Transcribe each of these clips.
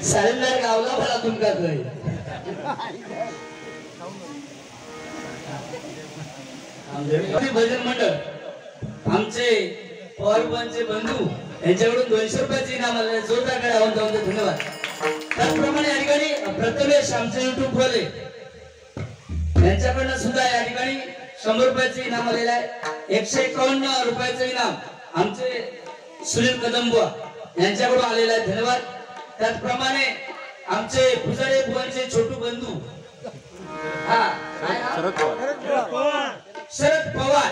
साडेदार गावला मला तुमका कळय आमचे भजन मंडळ आमचे पवारपंचे बंधू यांच्याकडून 200 रुपयाचे इनाम आले जोरदार टाळ्या वाजवून जाऊन धन्यवाद। त्याचप्रमाणे या ठिकाणी प्रथमेश आमचे YouTube वाले यांच्याकडून सुद्धा या ठिकाणी 100 रुपयाचे इनाम आलेले आहे। 151 रुपयाचे इनाम आमचे सुनील कदमबुवा यांच्याकडून आलेले आहे धन्यवाद। त्याचप्रमाणे आमचे पुजारे बुवांचे छोटू बंधू शरद पवार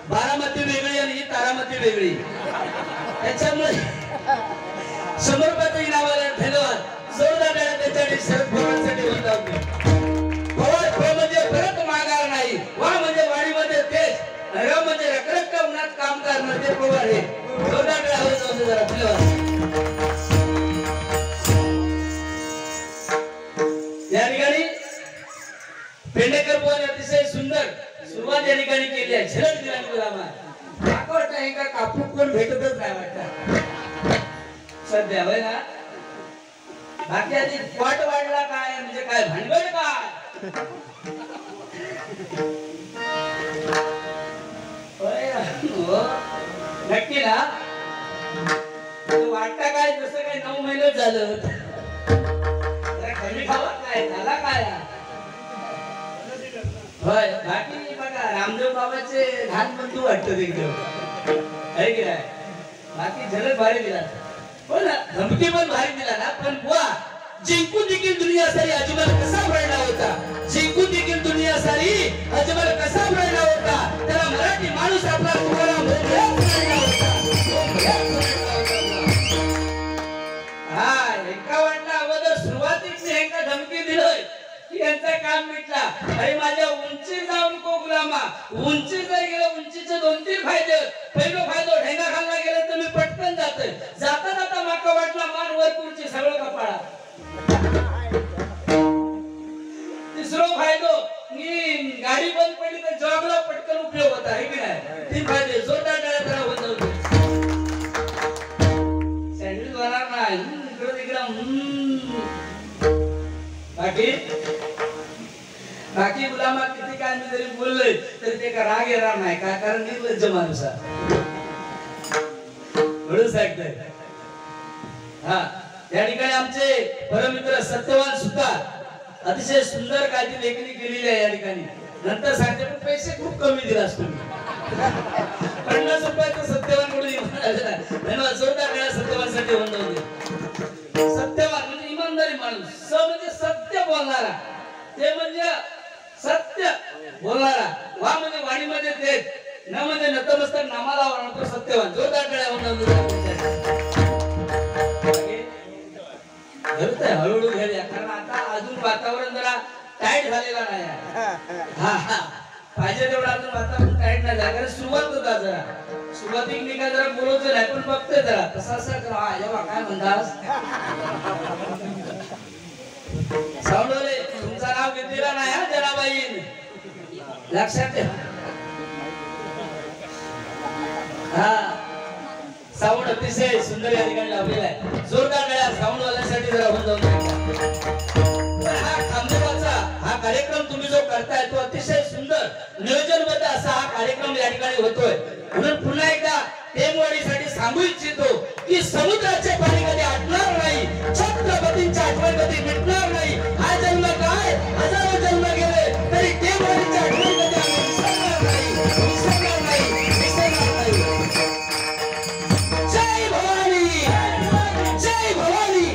बारामती वेगळी आणि ही तारामती वेगळी त्याच्यामुळे 100 रुपयाचं इनाम आले धन्यवाद। जोरदार टाळ्या त्याच्यासाठी शरद पवारांसाठी होता पवार प म्हणजे परत माघार नाही वा म्हणजे वाडीमध्ये तेज र म्हणजे रखरख उन्हात काम करणार ते पवार हे जोरदार टाळ्या वाजवून जरा धन्यवाद। या ठिकाणी पेंडेकर बुवांनी अतिशय सुंदर सुरुवात या ठिकाणी केली आहे। झलक दिला गुलामा वाटतं हे का कापूक कोण भेटतच नाही वाटतं सध्या होय ना। बाकी आधी पट वाढला काय म्हणजे काय भांडवल काय हो नक्की ना वाटतं काय जसं काय 9 महिने झालं कमी खावा काय झाला काय होय। बाकी बघा रामदेव बाबाचे लहान बंधू वाटतं एकदम आहे की नाही। बाकी झलक भारी दिला हो ना धमकी पण भारी दिला ना पण बुवा जिंकून देखील दुनिया सारी अजमल कसा भरला होता जिंकून देखील दुनिया सारी अजमल कसा भरला होता त्याला मराठी माणूस आपला तुकाराम हा एका वाटला अगोदर सुरुवातीच एका धमकी दिलोय यांचं काम मिटला अरे माझ्या उंची जाऊन को गुलामा उंची जर गेलं उंचीचे 2-3 फायदे पहिला फायदा ढेंगा खाल्ला गेला तर मी पटकन जातोय जाता जाता माका वाटला मान वर खुर्ची सगळं कपाळा तिसरा फायदा मी गाडी बंद पडली तर जॉबला पटकन उपयोग होता आहे की नाही 3 फायदे जोरदार टाळ्या करा होतो सँडविच बनणार नाही इकडे बाकी गुलामा किती काय मी जरी बोललोय तरी ते का राग येणार नाही का कारण निर्लज्ज माणूस म्हणून सांगतोय हा। या ठिकाणी आमचे परममित्र सत्यवान सुद्धा अतिशय सुंदर काय ती लेखणी केलेली आहे या ठिकाणी नंतर सांगते पण पैसे खूप कमी दिलास तुम्ही 50 रुपयाचं सत्यवान कडून धन्यवाद। जोरदार टाळ्या सत्यवानसाठी वंदन सत्यवान म्हणजे इमानदारी माणूस स म्हणजे सत्य बोलणारा ते म्हणजे सत्य बोलणारा, वा म्हणजे वाणीमध्ये देत, न म्हणजे नतमस्तक नामाला वाढतो सत्यवान. जोरदार टाळ्या हळूहळू घ्या, कारण आता अजून वातावरण जरा टाईट झालेला नाही. हा हा पाहिजे तेवढं अजून वातावरण टाईट नाही झालं, कारण सुरुवात होता जरा. सुरुवातीक मी काय जरा बोलवतो नाही, पण बघतोय जरा तसा असं जेव्हा काय म्हणतास सावडवले, तुमचं नाव घेतलेला नाही हा जनाबाई, लक्षात ठेवा. हा साऊंड अतिशय सुंदर या ठिकाणी लावलेला आहे. जोरदार टाळ्या साऊंड वाल्यांसाठी जरा होऊन जाऊन. हा खामदेवाचा हा कार्यक्रम तुम्ही जो करताय तो अतिशय सुंदर नियोजनबद्ध असा हा कार्यक्रम या ठिकाणी होतोय. म्हणून पुन्हा एकदा टेमवाडीसाठी सांगू इच्छितो की समुद्राचे पाणी कधी आटणार नाही, छत्रपतींच्या आठवण कधी मिटणार नाही. हा जन्म काय हजारो जन्म गेले तरी टेमवाडीच्या आठवण कधी आम्ही विसरणार नाही, विसरणार नाही, विसरणार नाही. जय भवानी, जय भवानी.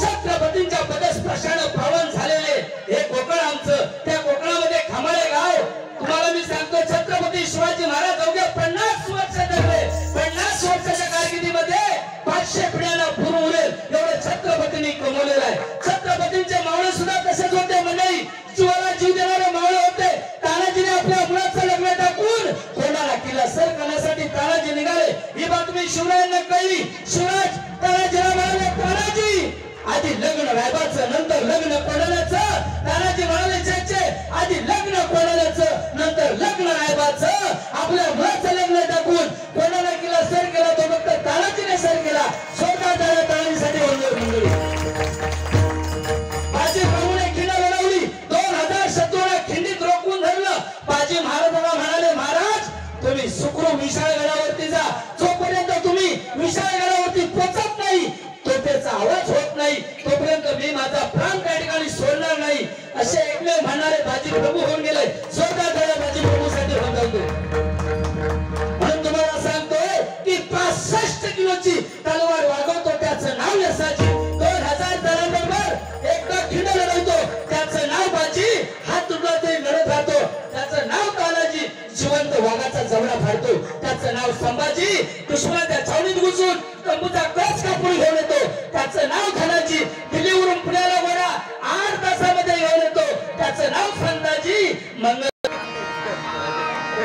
छत्रपतींच्या पदस्पर्शाने पावन झालेले हे कोकण आमचं, त्या कोकणामध्ये खामाळे गाव. तुम्हाला मी सांगतो छत्रपती शिवाजी महाराज अवघ्या 50 वर्ष जगले. 50 वर्षाच्या कारकिर्दीमध्ये 500 पिढ्यांना पुरून उरेल एवढं छत्रपतींनी कमवलेलं आहे. छत्रपतींचे मावळे सुद्धा तसेच होते मंडळी, जीवाला जीव देणारे मावळे होते. तानाजीने आपल्या मुलाचं लग्न टाकून कोणाला किल्ला सर करण्यासाठी तानाजी निघाले. ही बातमी शिवरायांना कळली. शिवराज तानाजीला म्हणाले, तानाजी आधी लग्न रायबाचं नंतर लग्न कोणालाचं. तानाजी म्हणाले, चेचे आधी लग्न कोणालाचं नंतर लग्न रायबाचं. आपल्या मुलाचं लग्न टाकून कोणाला किल्ला सर केला तो फक्त तानाजीने सर केला. स्वतः त्याला तानाजीसाठी मंडळी बाजी प्रभूने खिंड लढवली. 2000 शत्रूला खिंडीत रोखून धरलं. बाजी महाराजांना म्हणाले, महाराज तुम्ही सुखरूप विशाळगडावरती जा. जोपर्यंत तुम्ही विशाळगडावरती पोचत नाही, तोफेचा आवाज होत नाही, तोपर्यंत मी माझा प्राण त्या ठिकाणी सोडणार नाही. असे एकमेव म्हणणारे बाजी प्रभू होऊन गेले. स्वतः त्या बाजी प्रभूसाठी होऊन. म्हणून तुम्हाला सांगतोय की 65 किलोची तलवार वागवतो त्याचं नाव यसाजी. 2000 जणांबरोबर एकदा खिंड लढवतो त्याचं नाव बाजी. हात तुटला तरी लढत राहतो त्याचं नाव तानाजी. जिवंत वाघाचा जबडा फाडतो त्याचं नाव संभाजी. दुश्मनाच्या छावणीत घुसून तंबूचा कच कापून घेऊन येतो त्याचं नाव धनाजी. दिल्लीवरून पुण्याला वडा 8 तासामध्ये घेऊन येतो त्याचं नाव संताजी. मंगळ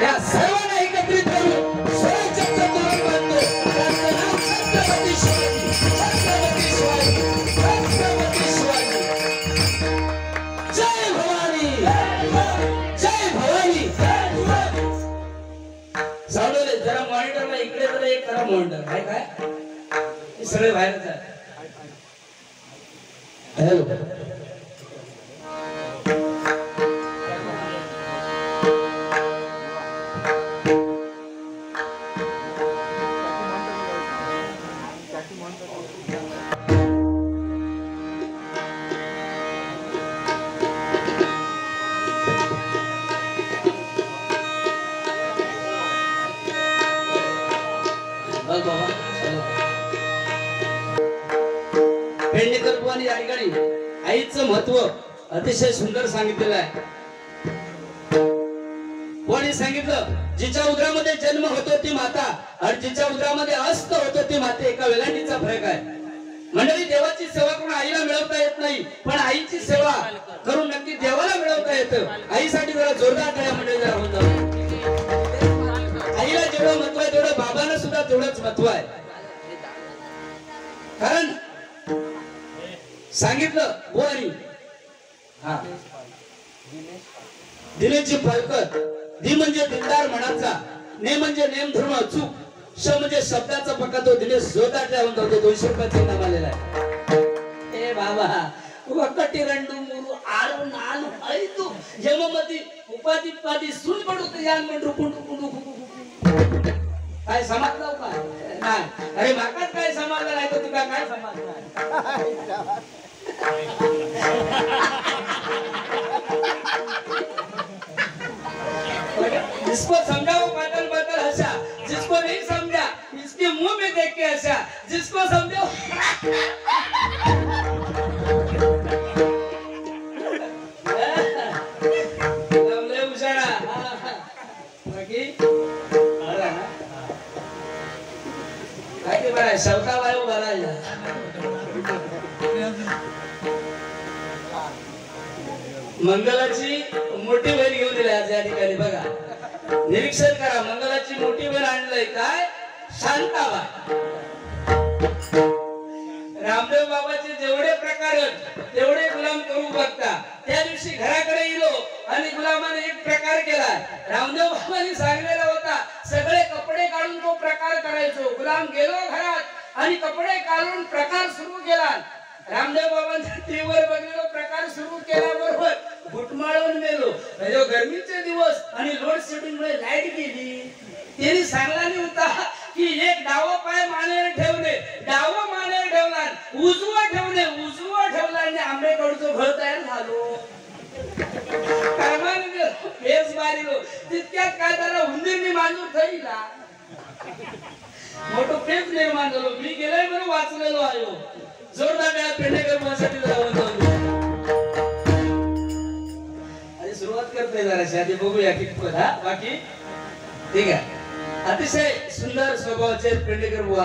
या सर्वांना एकत्रित करून स्वराज्याचं तोरण बांधतो त्याचं नाव छत्रपती शिवाजी. छत्रपती शिवाजी, छत्रपती शिवाजी. जय भवानी, जय भवानी. सावडवले जरा मॉनिटरला इकडे जरा एक करा मॉनिटर. काय काय हे सगळे बाहेरच आहे. हॅलो पेडणेकर बुवांनी या ठिकाणी आईचं महत्व अतिशय सुंदर सांगितलेलं आहे. कोणी सांगितलं जिच्या उदरामध्ये जन्म होतो ती माता आणि जिच्या उदरामध्ये अस्त होतो ती माता, एका वेलांटीचा फरक आहे. मंडळी देवाची सेवा करून आईला मिळवता येत नाही, पण आईची सेवा करून नक्की देवाला मिळवता येतं. आईसाठी जरा जोरदार टाळ्या मंडळी जरा होऊन जाऊ. आईला जेवढं महत्व आहे तेवढं बाबांना सुद्धा तेवढंच महत्व आहे. कारण सांगितलं बुवानी हा दिलेची फरकत. दी म्हणजे दिलदार मनाचा, ने म्हणजे नेम धर्म अचूक, श म्हणजे शब्दाचा पक्का. तो दिनेश जोरदार ठेवून जातो. 200 रुपयाचा इनाम आलेला आहे. ए बाबा वकटी रंडू मुरू आळू नालू ऐतू यममती उपाधी पादी सुन पडू ते यान मंडू कुंडू कुंडू काय समजलं का नाही? अरे माकाच काय समजलं नाही तर तुला काय समजणार? जिसको समझा वो पातल पातल हंसा, जिसको नहीं समझा इसके मुंह में देख के हंसा, जिसको समझो मंगलाची मोठी बहीण घेऊन दिली आज या ठिकाणी बघा. निरीक्षण करा. मंगलाची मोठी बहीण आणलंय काय? शांताबाई. रामदेव बाबाचे जेवढे प्रकार तेवढे गुलाम करू बघता. त्या दिवशी घराकडे गेलो आणि गुलामाने एक प्रकार केला. रामदेव बाबांनी सांगितलेला होता सगळे कपडे काढून तो प्रकार करायचो. गुलाम गेलो घरात आणि कपडे काढून प्रकार सुरू केला. रामदेव बाबांच्या टीव्हीवर बघलेलो प्रकार सुरू केल्याबरोबर घुटमाळून गेलो. म्हणजे गरमीचे दिवस आणि लोड शेडिंग मुळे लाईट गेली. त्यांनी सांगला नाही होता की एक डावा पाय मानेवर ठेवणे, डावा मानेवर ठेवला, उजवा ठेवणे, उजवा ठेवला आणि आंबेकडचं घळ तयार झालो. कामाने फेस मारिलो. तितक्यात काय झालं उंदीरनी मांजूर थईला मोठं पेच निर्माण झालो. मी गेलोय म्हणून वाचलेलो आयो. जोरदार टाळ्या पेंढेकर बुवासाठी जाऊन आणि सुरुवात करतोय जराशी. आधी बघूया कितपत. हा बाकी ठीक आहे. अतिशय सुंदर स्वभावाचे पेंढेकर बुवा.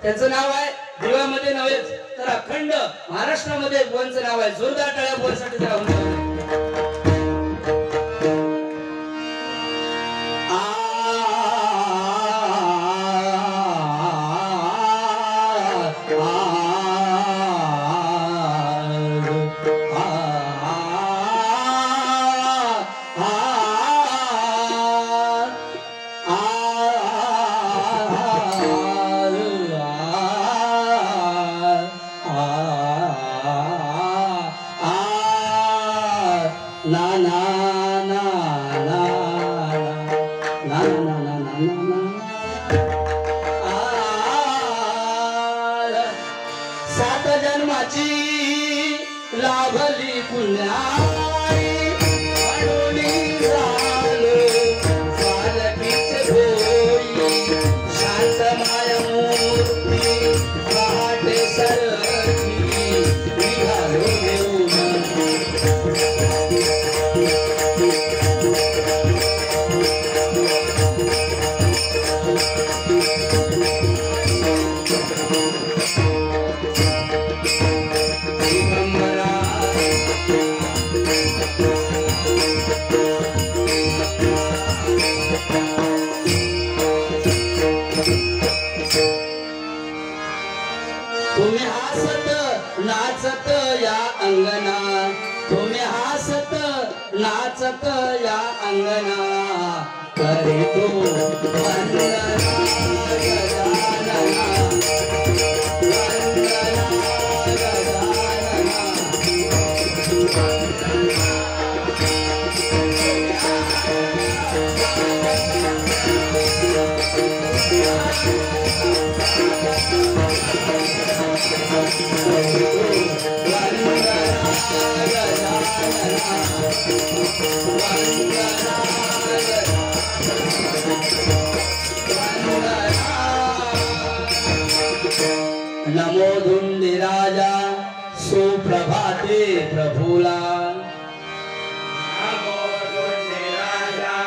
त्यांचं नाव आहे दिवामध्ये नव्हेच तर अखंड महाराष्ट्रामध्ये बुवांचं नाव आहे. जोरदार टाळ्या बुवासाठी जाऊन सात जन्माची लाभली पुण्याई म्हणून झालो पालखीच होई शांत माया मूर्ती पहाटे सरती निघालो घेऊन. तुम्ही हसत नाचत या अंगना, तुम्ही हसत नाचत या अंगना करे तो वंदना गजानना, वंदना गजानना. नमो धुंडी राजा सुप्रभाते प्रभुला, नमो धुंडी राजा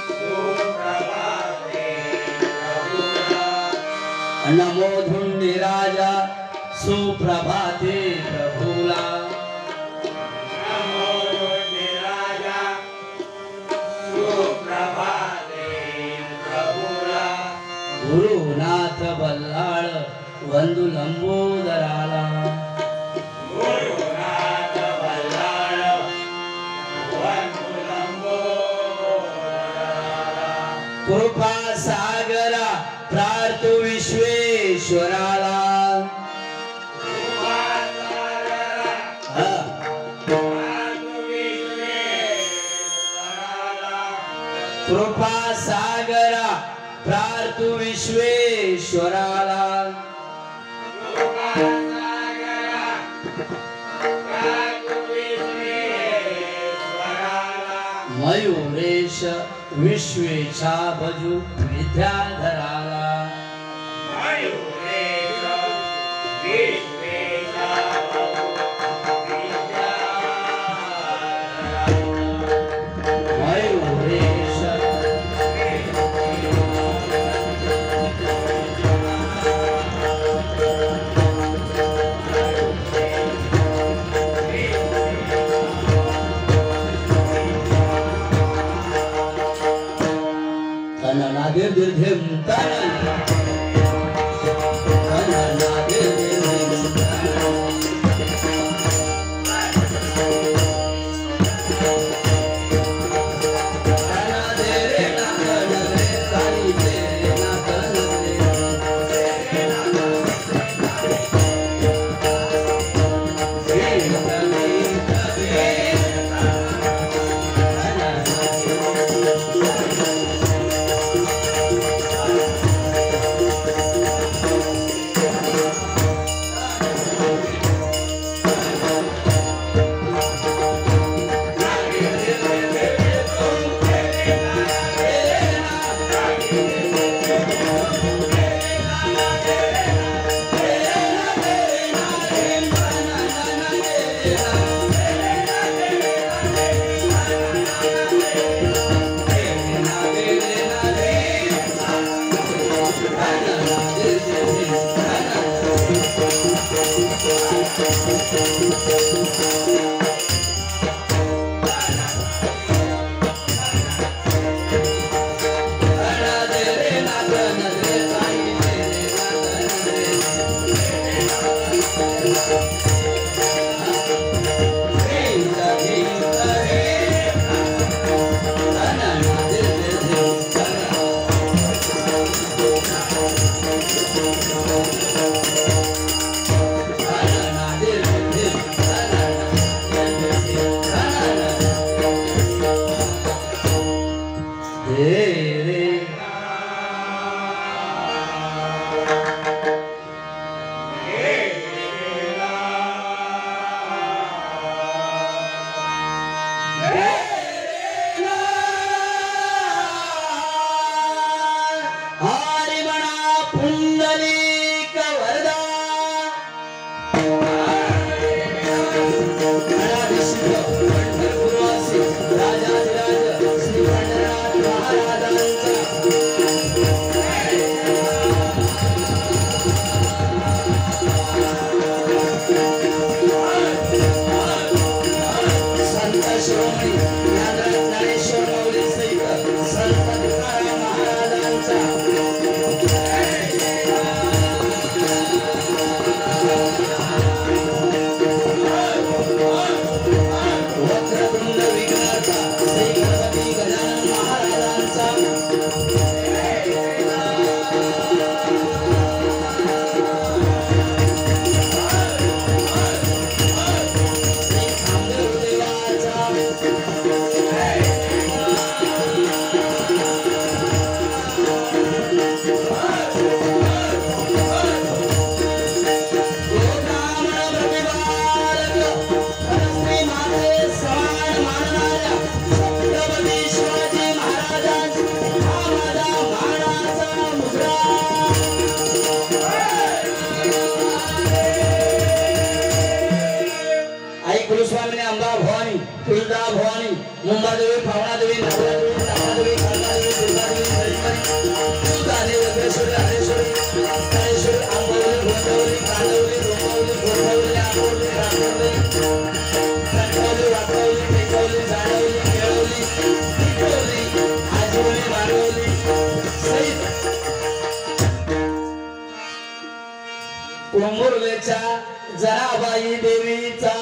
सुप्रभाते प्रभुला, नमो धुंडी राजा सुप्रभाते प्रभुला, नमो धुंडी राजा सुप्रभाते प्रभुला. गुरुनाथ बल्लाळ वंदु लंबोदराला, गुरुनाथ बल्लाळ वंदु लंबोदराला. कृपा सागरा प्रार्थू विश्वेश्वराला, कृपा सागरा प्रार्थू विश्वेश्वराला, मयुरेश विश्वेशा भजू विद्याधराला, मयुरेश विश्वेशा भजू विद्याधराला, मयुरेश जराबाई देवीचा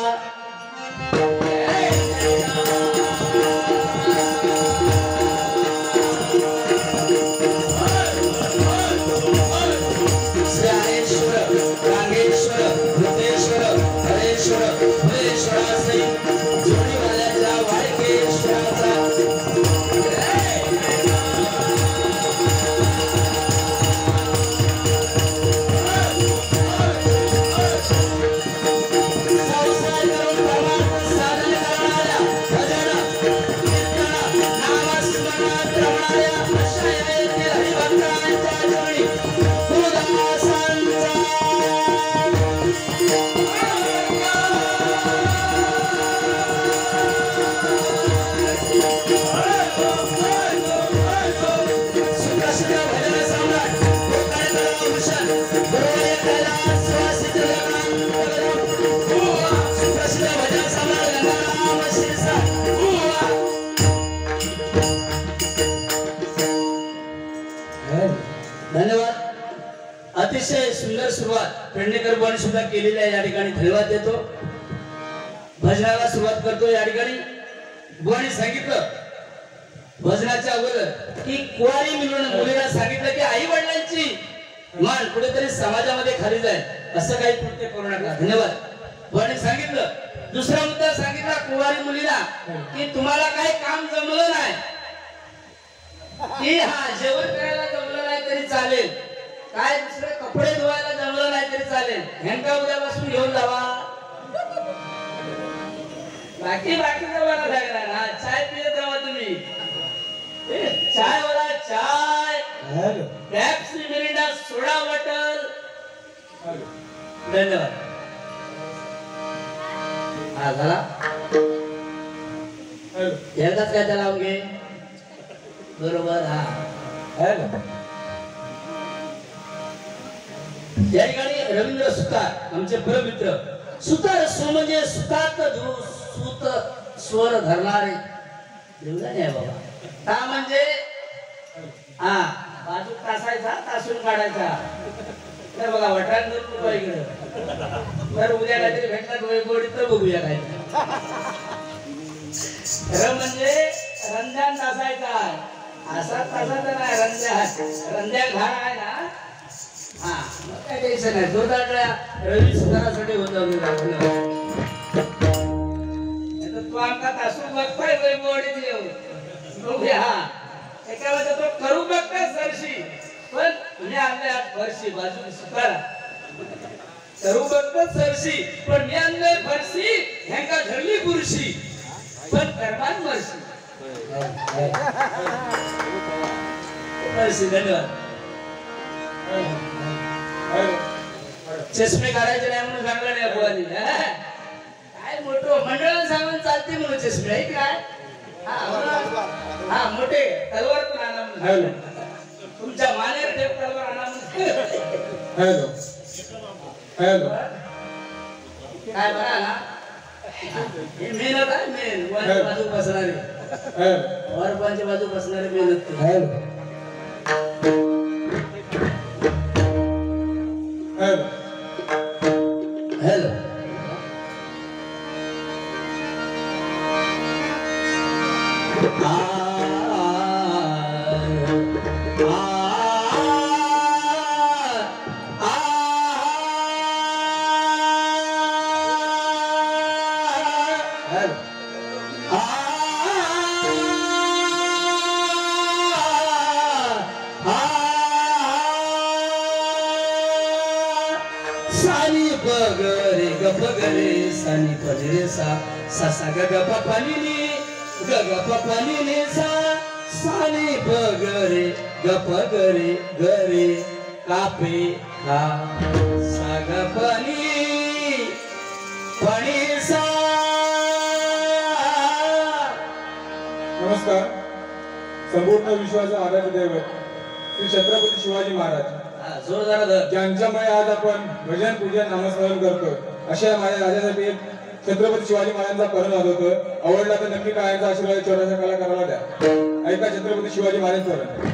अतिशय सुंदर सुरुवात पेडणेकर बुवांनी सुद्धा केलेली आहे। या ठिकाणी धन्यवाद देतो। भजनाला सुरुवात करतो। या ठिकाणी बुवांनी सांगितलं भजनाच्या अगोदर की कुवारी मुलीला सांगितलं की आई वडिलांची मान कुठेतरी समाजामध्ये खाली जाईल असं काही कृत्य करू नका। धन्यवाद। बुवांनी सांगितलं। दुसरा मुद्दा सांगितला कुवारी मुलीला की तुम्हाला काही काम जमलं नाही की जेवण करायला जमलं नाही तरी चालेल, काय दुसरे कपडे धुवायला जमलं नाही तरी चालेल, ह्यांका उद्यापासून घेऊन जावा। बाकी जमाना लागणार ना। चाय पित जावा तुम्ही। चाय वाला चाय, पेप्सी, मिरिंडा, सोडा बॉटल। धन्यवाद। हा झाला एकदाच काय त्याला लावून घे बरोबर हा या ठिकाणी रवींद्र सुतार आमचे परमित्र सुतार सु म्हणजे सुतात धू सुत स्वर धरणारे देवला नाही बाबा ता म्हणजे हा बाजू तासायचा तासून काढायचा तर बघा वटाण रुपये इकडे तर उद्या काहीतरी भेटणार वैभवडी तर बघूया काय खरं म्हणजे रंजन तासायचा असा तासाचा नाही रंजा घाण आहे ना हा मग काय टेन्शन आहे जोरदार रवी सुतारासाठी होतं तू आमका तासून बघताय वैभवडी देव बघूया हा एका वेळेस तो करू बघताय सरशी पण मी आणले फरशी बाजू सुतारा करू बघतात सरशी पण मी आणले फरशी ह्यांका धरली बुरशी पण करमान मरशी धन्यवाद चष्मे काढायचे नाही म्हणून सांगलं नाही अबुवानी काय मोठं मंडळानं सांगून चालते म्हणून चष्मे आहे काय हा मोठे तलवार पण आणा म्हणून तुमच्या मानेर ठेव तलवार आणा म्हणून हॅलो हॅलो काय बघा ना हे मेहनत आहे मेन वर बाजू बसणारे वर पंच बाजू बसणारे मेहनत हॅलो हॅलो हॅलो सानी बगरे गपगरे सानी पगरे सा सा ग ग प प नि नि ग ग प प नि नि सा सानी बगरे गपगरे गरे कापे का सा ग प नि पणी सा. नमस्कार. संपूर्ण विश्वाचा आराध्य दैवत श्री छत्रपती शिवाजी महाराज जोरदार धर ज्यांच्यामुळे आज आपण भजन पूजन नामस्मरण करतो अशा माझ्या राजासाठी छत्रपती शिवाजी महाराजांचा करून आलो होतो. आवडला तर नक्की कायचा आशीर्वाद चोराच्या कलाकाराला द्या. ऐका छत्रपती शिवाजी महाराज करून.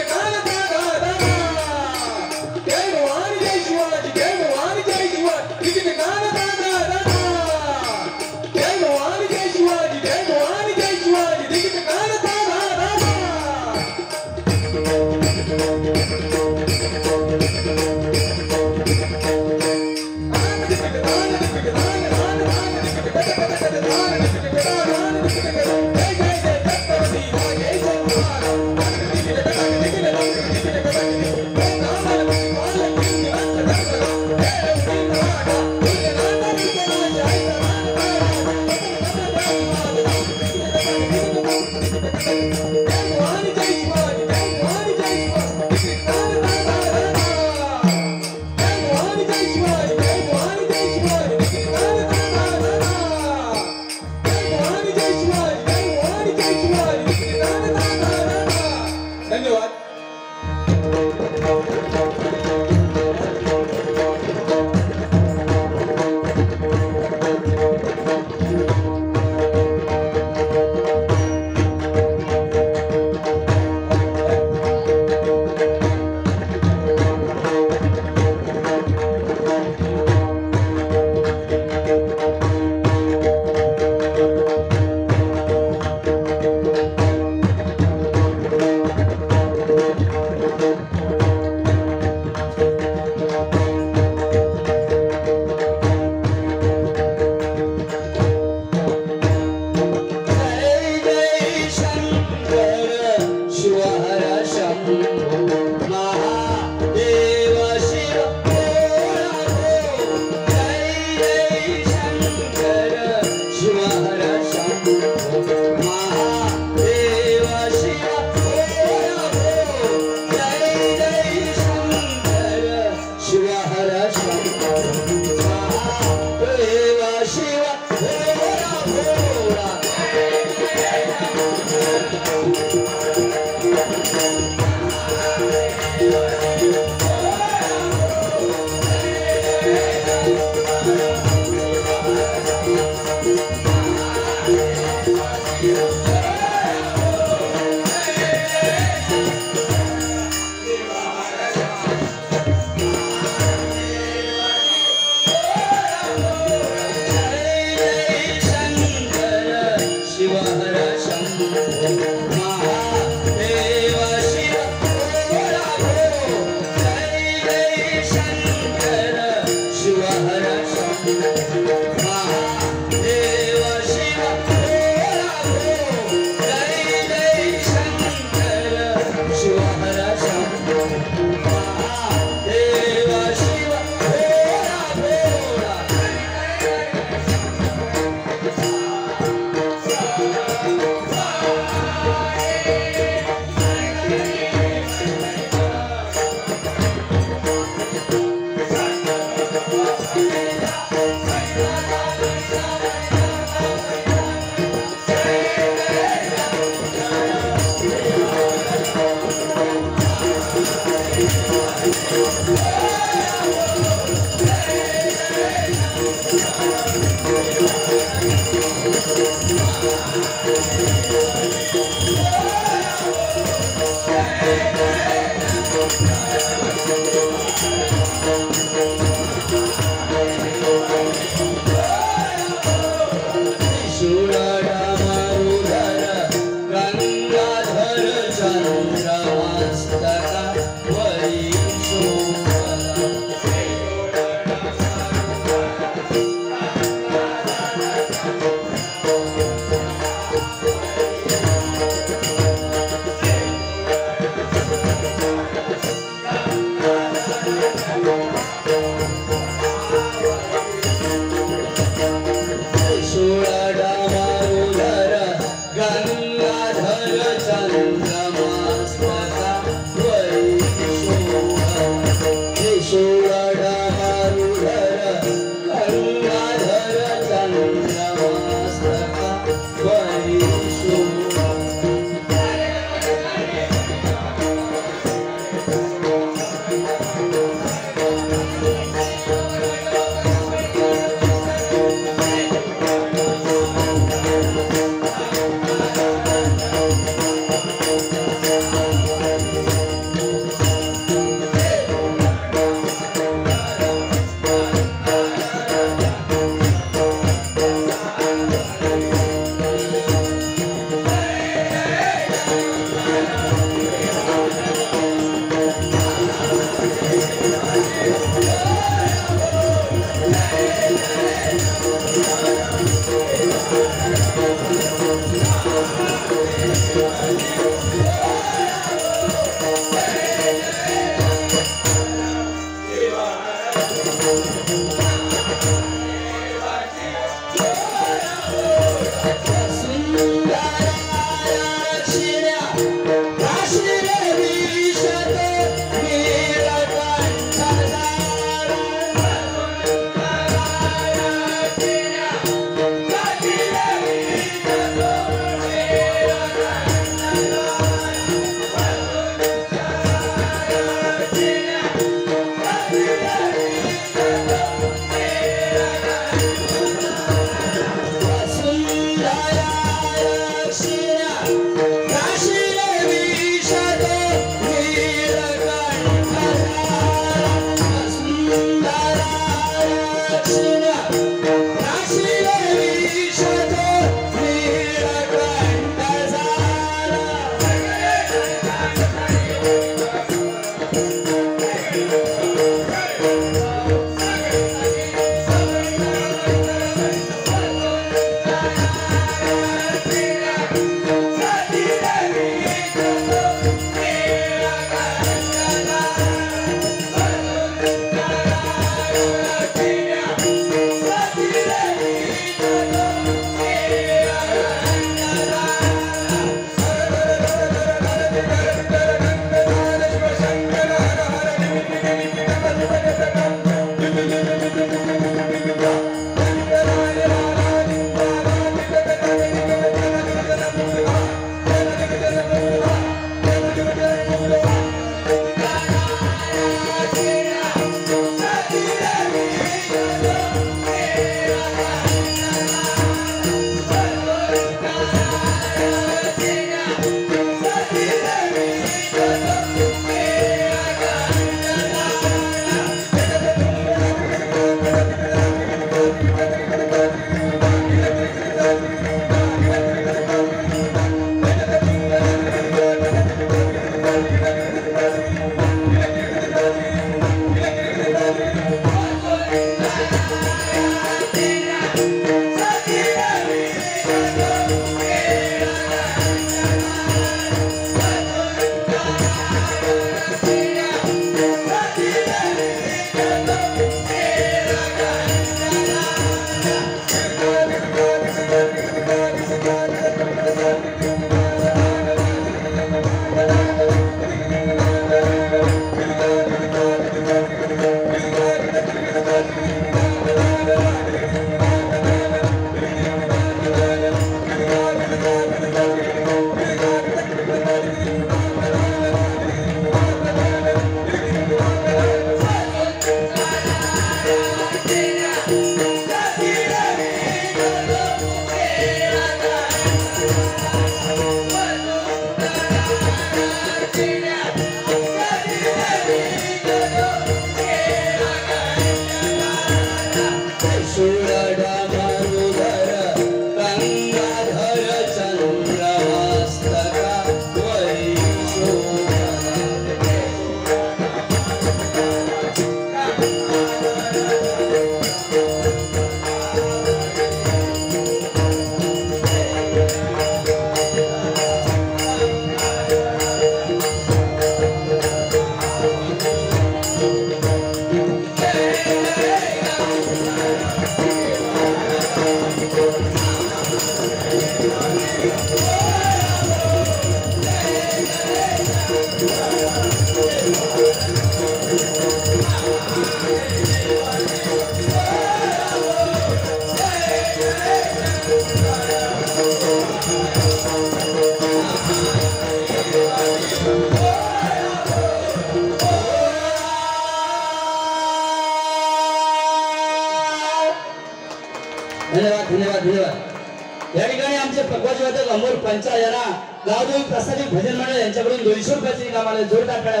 धन्यवाद धन्यवाद धन्यवाद। या ठिकाणी आमचे पकवाजी वादक अमोल पंचा यांना गावदेवी प्रसादिक भजन मंडळ यांच्याकडून 200 रुपयाची इनाम आले, जोरदार टाळ्या.